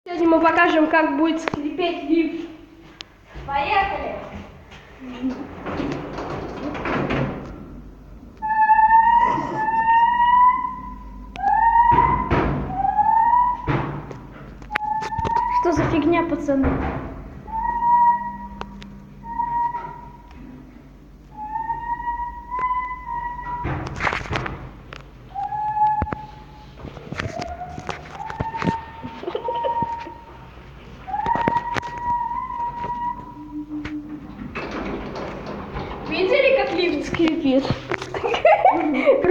Сегодня мы покажем, как будет скрипеть лифт. Поехали! Что за фигня, пацаны?